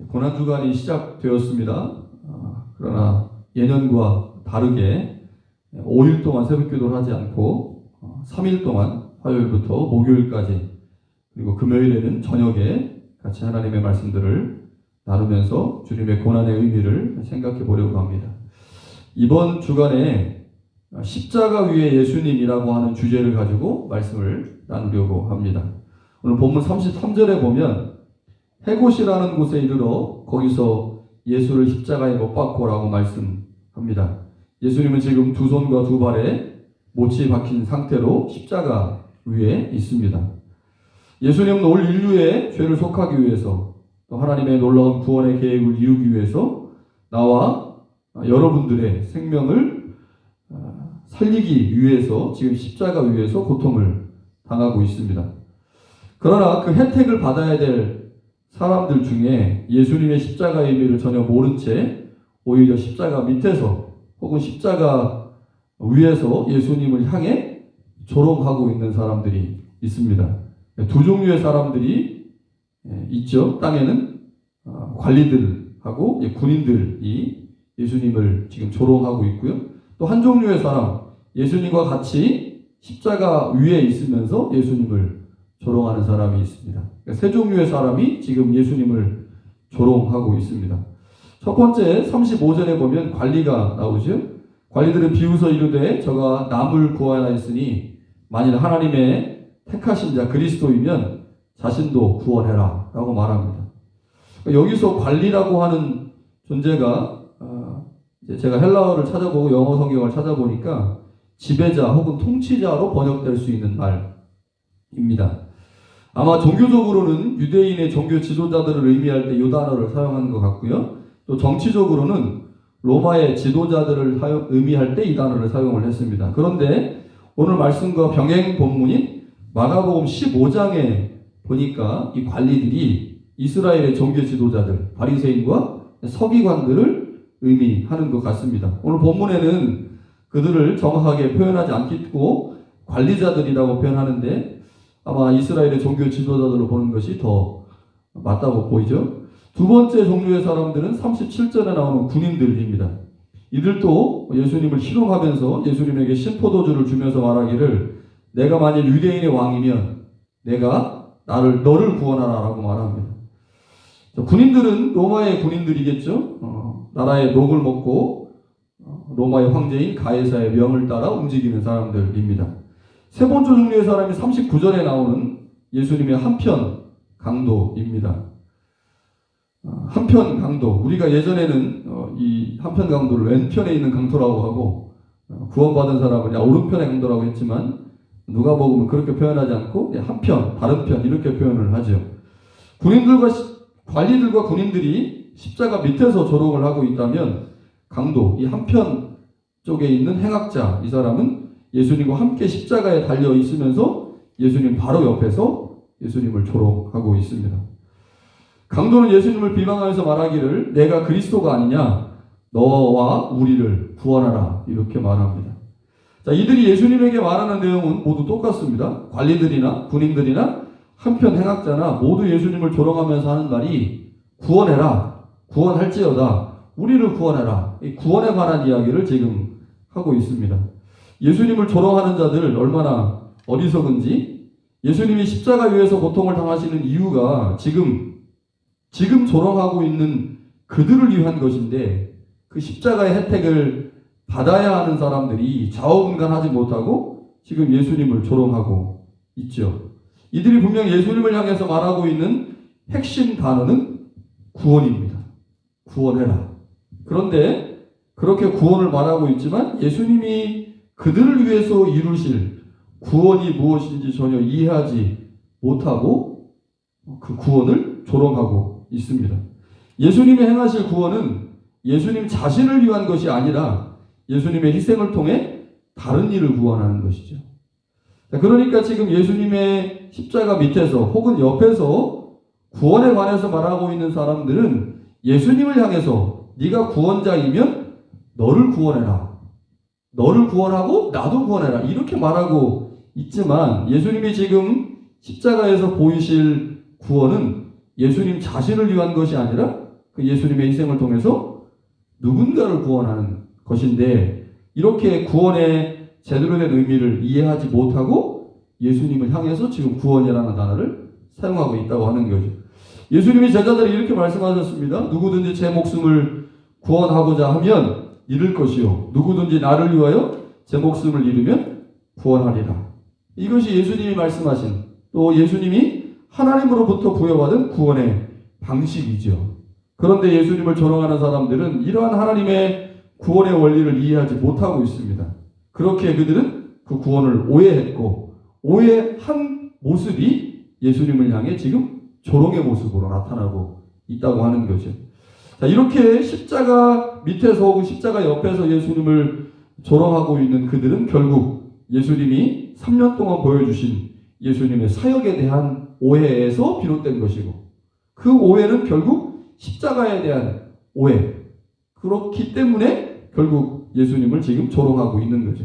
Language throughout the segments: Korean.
고난주간이 시작되었습니다. 그러나 예년과 다르게 5일 동안 새벽기도를 하지 않고 3일 동안 화요일부터 목요일까지 그리고 금요일에는 저녁에 같이 하나님의 말씀들을 나누면서 주님의 고난의 의미를 생각해 보려고 합니다. 이번 주간에 십자가 위에 예수님이라고 하는 주제를 가지고 말씀을 나누려고 합니다. 오늘 본문 33절에 보면 헤곳이라는 곳에 이르러 거기서 예수를 십자가에 못 박고라고 말씀합니다. 예수님은 지금 두 손과 두 발에 못이 박힌 상태로 십자가 위에 있습니다. 예수님은 올 인류의 죄를 속하기 위해서 또 하나님의 놀라운 구원의 계획을 이루기 위해서 나와 여러분들의 생명을 살리기 위해서 지금 십자가 위에서 고통을 당하고 있습니다. 그러나 그 혜택을 받아야 될 사람들 중에 예수님의 십자가의 의미를 전혀 모른 채 오히려 십자가 밑에서 혹은 십자가 위에서 예수님을 향해 조롱하고 있는 사람들이 있습니다. 두 종류의 사람들이 있죠. 땅에는 관리들하고 군인들이 예수님을 지금 조롱하고 있고요. 또 한 종류의 사람, 예수님과 같이 십자가 위에 있으면서 예수님을 조롱하는 사람이 있습니다. 세 종류의 사람이 지금 예수님을 조롱하고 있습니다. 첫 번째 35절에 보면 관리가 나오죠. 관리들은 비웃어 이르되 저가 남을 구원하였으니 만일 하나님의 택하신 자 그리스도이면 자신도 구원해라 라고 말합니다. 여기서 관리라고 하는 존재가 제가 헬라어를 찾아보고 영어 성경을 찾아보니까 지배자 혹은 통치자로 번역될 수 있는 말입니다. 아마 종교적으로는 유대인의 종교 지도자들을 의미할 때 이 단어를 사용하는 것 같고요. 또 정치적으로는 로마의 지도자들을 의미할 때 이 단어를 사용을 했습니다. 그런데 오늘 말씀과 병행 본문인 마가복음 15장에 보니까 이 관리들이 이스라엘의 종교 지도자들, 바리새인과 서기관들을 의미하는 것 같습니다. 오늘 본문에는 그들을 정확하게 표현하지 않고 관리자들이라고 표현하는데 아마 이스라엘의 종교 지도자들로 보는 것이 더 맞다고 보이죠. 두 번째 종류의 사람들은 37절에 나오는 군인들입니다. 이들도 예수님을 희롱하면서 예수님에게 신포도주를 주면서 말하기를 내가 만일 유대인의 왕이면 내가 너를 구원하라 라고 말합니다. 군인들은 로마의 군인들이겠죠. 나라의 녹을 먹고 로마의 황제인 가이사의 명을 따라 움직이는 사람들입니다. 세 번째 종류의 사람이 39절에 나오는 예수님의 한편 강도입니다. 한편 강도. 우리가 예전에는 이 한편 강도를 왼편에 있는 강도라고 하고 구원받은 사람은 오른편의 강도라고 했지만 누가복음은 그렇게 표현하지 않고 한편, 다른 편 이렇게 표현을 하죠. 관리들과 군인들이 십자가 밑에서 조롱을 하고 있다면 강도, 이 한편 쪽에 있는 행악자, 이 사람은 예수님과 함께 십자가에 달려 있으면서 예수님 바로 옆에서 예수님을 조롱하고 있습니다. 강도는 예수님을 비방하면서 말하기를 내가 그리스도가 아니냐 너와 우리를 구원하라 이렇게 말합니다. 자, 이들이 예수님에게 말하는 내용은 모두 똑같습니다. 관리들이나 군인들이나 한편 행악자나 모두 예수님을 조롱하면서 하는 말이 구원해라, 구원할지어다, 우리를 구원해라. 이 구원에 관한 이야기를 지금 하고 있습니다. 예수님을 조롱하는 자들 얼마나 어리석은지 예수님이 십자가 위에서 고통을 당하시는 이유가 지금 조롱하고 있는 그들을 위한 것인데 그 십자가의 혜택을 받아야 하는 사람들이 좌우분간하지 못하고 지금 예수님을 조롱하고 있죠. 이들이 분명 예수님을 향해서 말하고 있는 핵심 단어는 구원입니다. 구원해라. 그런데 그렇게 구원을 말하고 있지만 예수님이 그들을 위해서 이루실 구원이 무엇인지 전혀 이해하지 못하고 그 구원을 조롱하고 있습니다. 예수님이 행하실 구원은 예수님 자신을 위한 것이 아니라 예수님의 희생을 통해 다른 이를 구원하는 것이죠. 그러니까 지금 예수님의 십자가 밑에서 혹은 옆에서 구원에 관해서 말하고 있는 사람들은 예수님을 향해서 네가 구원자이면 너를 구원해라. 너를 구원하고 나도 구원해라. 이렇게 말하고 있지만 예수님이 지금 십자가에서 보이실 구원은 예수님 자신을 위한 것이 아니라 그 예수님의 희생을 통해서 누군가를 구원하는 것인데, 이렇게 구원의 제대로 된 의미를 이해하지 못하고 예수님을 향해서 지금 구원이라는 단어를 사용하고 있다고 하는 거죠. 예수님이 제자들이 이렇게 말씀하셨습니다. 누구든지 제 목숨을 구원하고자 하면 잃을 것이요, 누구든지 나를 위하여 제 목숨을 잃으면 구원하리라. 이것이 예수님이 말씀하신, 또 예수님이 하나님으로부터 부여받은 구원의 방식이죠. 그런데 예수님을 조롱하는 사람들은 이러한 하나님의 구원의 원리를 이해하지 못하고 있습니다. 그렇게 그들은 그 구원을 오해했고, 오해한 모습이 예수님을 향해 지금 조롱의 모습으로 나타나고 있다고 하는 거죠. 자, 이렇게 십자가 밑에서 혹은 십자가 옆에서 예수님을 조롱하고 있는 그들은 결국 예수님이 3년 동안 보여주신 예수님의 사역에 대한 오해에서 비롯된 것이고, 그 오해는 결국 십자가에 대한 오해, 그렇기 때문에 결국 예수님을 지금 조롱하고 있는 거죠.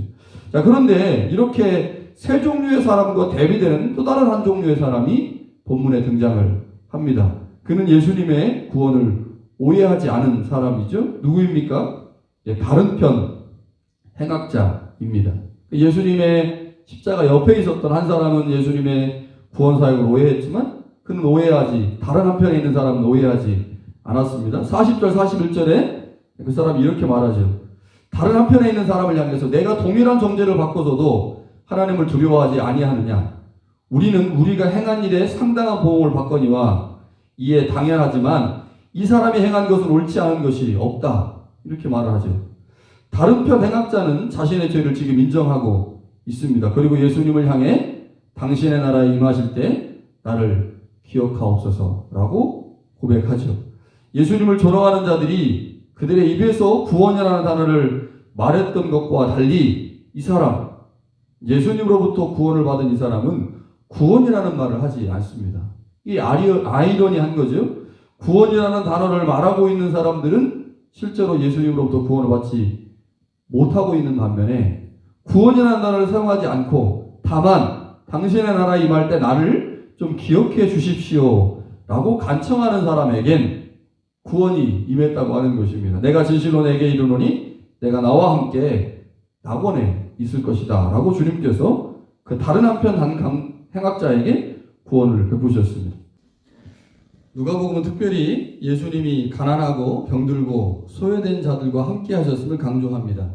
자, 그런데 이렇게 세 종류의 사람과 대비되는 또 다른 한 종류의 사람이 본문에 등장을 합니다. 그는 예수님의 구원을 오해하지 않은 사람이죠. 누구입니까? 다른 편 행악자입니다. 예수님의 십자가 옆에 있었던 한 사람은 예수님의 구원 사역을 오해했지만, 그는 오해하지, 다른 한편에 있는 사람은 오해하지 않았습니다. 40절 41절에 그 사람이 이렇게 말하죠. 다른 한편에 있는 사람을 향해서 내가 동일한 정죄를 받고서도 하나님을 두려워하지 아니하느냐. 우리는 우리가 행한 일에 상당한 보응을 받거니와 이에 당연하지만 이 사람이 행한 것은 옳지 않은 것이 없다. 이렇게 말을 하죠. 다른 편 행악자는 자신의 죄를 지금 인정하고 있습니다. 그리고 예수님을 향해 당신의 나라에 임하실 때 나를 기억하옵소서라고 고백하죠. 예수님을 조롱하는 자들이 그들의 입에서 구원이라는 단어를 말했던 것과 달리 이 사람, 예수님으로부터 구원을 받은 이 사람은 구원이라는 말을 하지 않습니다. 이 아이러니한 거죠. 구원이라는 단어를 말하고 있는 사람들은 실제로 예수님으로부터 구원을 받지 못하고 있는 반면에, 구원이라는 단어를 사용하지 않고 다만 당신의 나라에 임할 때 나를 좀 기억해 주십시오 라고 간청하는 사람에겐 구원이 임했다고 하는 것입니다. 내가 진실로 내게 이르노니 내가 나와 함께 낙원에 있을 것이다 라고 주님께서 그 다른 한편 행악자에게 구원을 베푸셨습니다. 누가복음은 특별히 예수님이 가난하고 병들고 소외된 자들과 함께 하셨음을 강조합니다.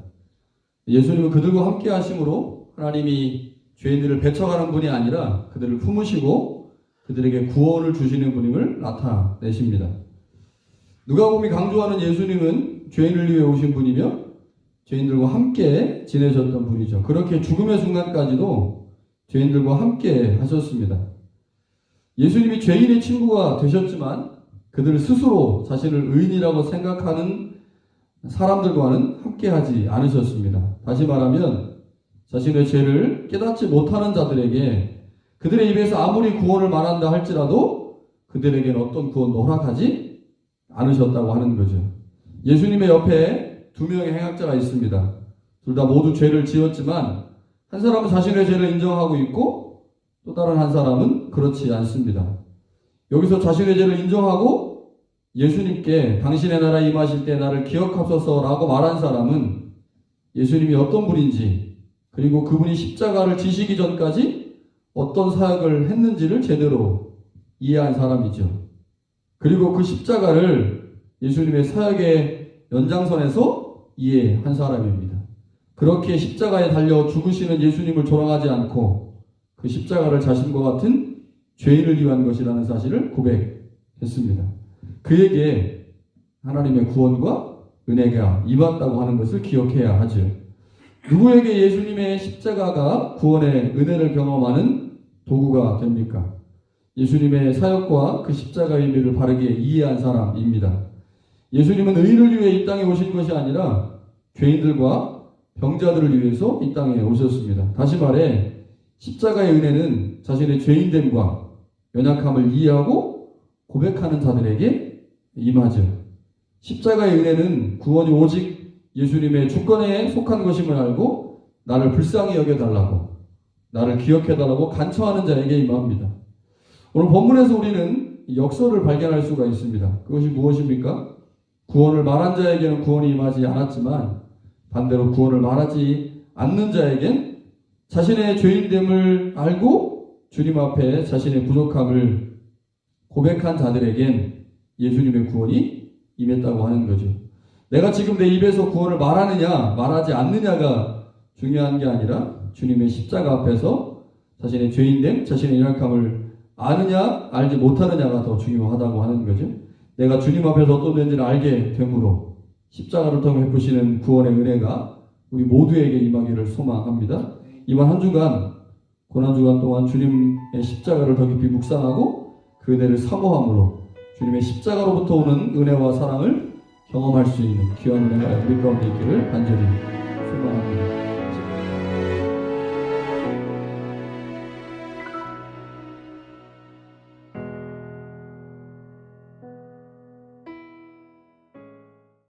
예수님은 그들과 함께 하심으로 하나님이 죄인들을 배척하는 분이 아니라 그들을 품으시고 그들에게 구원을 주시는 분임을 나타내십니다. 누가복음이 강조하는 예수님은 죄인을 위해 오신 분이며 죄인들과 함께 지내셨던 분이죠. 그렇게 죽음의 순간까지도 죄인들과 함께 하셨습니다. 예수님이 죄인의 친구가 되셨지만 그들 스스로 자신을 의인이라고 생각하는 사람들과는 함께하지 않으셨습니다. 다시 말하면 자신의 죄를 깨닫지 못하는 자들에게 그들의 입에서 아무리 구원을 말한다 할지라도 그들에게는 어떤 구원도 허락하지 않으셨다고 하는 거죠. 예수님의 옆에 두 명의 행악자가 있습니다. 둘 다 모두 죄를 지었지만 한 사람은 자신의 죄를 인정하고 있고 또 다른 한 사람은 그렇지 않습니다. 여기서 자신의 죄를 인정하고 예수님께 당신의 나라에 임하실 때 나를 기억하소서라고 말한 사람은 예수님이 어떤 분인지, 그리고 그분이 십자가를 지시기 전까지 어떤 사역을 했는지를 제대로 이해한 사람이죠. 그리고 그 십자가를 예수님의 사역의 연장선에서 이해한 사람입니다. 그렇게 십자가에 달려 죽으시는 예수님을 조롱하지 않고 그 십자가를 자신과 같은 죄인을 위한 것이라는 사실을 고백했습니다. 그에게 하나님의 구원과 은혜가 임했다고 하는 것을 기억해야 하죠. 누구에게 예수님의 십자가가 구원의 은혜를 경험하는 도구가 됩니까? 예수님의 사역과 그 십자가의 의미를 바르게 이해한 사람입니다. 예수님은 의인을 위해 이 땅에 오신 것이 아니라 죄인들과 병자들을 위해서 이 땅에 오셨습니다. 다시 말해 십자가의 은혜는 자신의 죄인됨과 연약함을 이해하고 고백하는 자들에게 임하죠. 십자가의 은혜는 구원이 오직 예수님의 주권에 속한 것임을 알고 나를 불쌍히 여겨달라고, 나를 기억해달라고 간청하는 자에게 임합니다. 오늘 본문에서 우리는 역설을 발견할 수가 있습니다. 그것이 무엇입니까? 구원을 말한 자에게는 구원이 임하지 않았지만 반대로 구원을 말하지 않는 자에겐 자신의 죄인됨을 알고 주님 앞에 자신의 부족함을 고백한 자들에겐 예수님의 구원이 임했다고 하는 거죠. 내가 지금 내 입에서 구원을 말하느냐 말하지 않느냐가 중요한 게 아니라 주님의 십자가 앞에서 자신의 죄인됨, 자신의 연약함을 아느냐 알지 못하느냐가 더 중요하다고 하는 거죠. 내가 주님 앞에서 어떤 존재를 알게 되므로 십자가를 통해 베푸시는 구원의 은혜가 우리 모두에게 임하기를 소망합니다. 이번 한 주간 고난주간 동안 주님의 십자가를 더 깊이 묵상하고 그 은혜를 사모함으로 주님의 십자가로부터 오는 은혜와 사랑을 경험할 수 있는 귀한 은혜가 우리 가운데 있기를 간절히 소망합니다.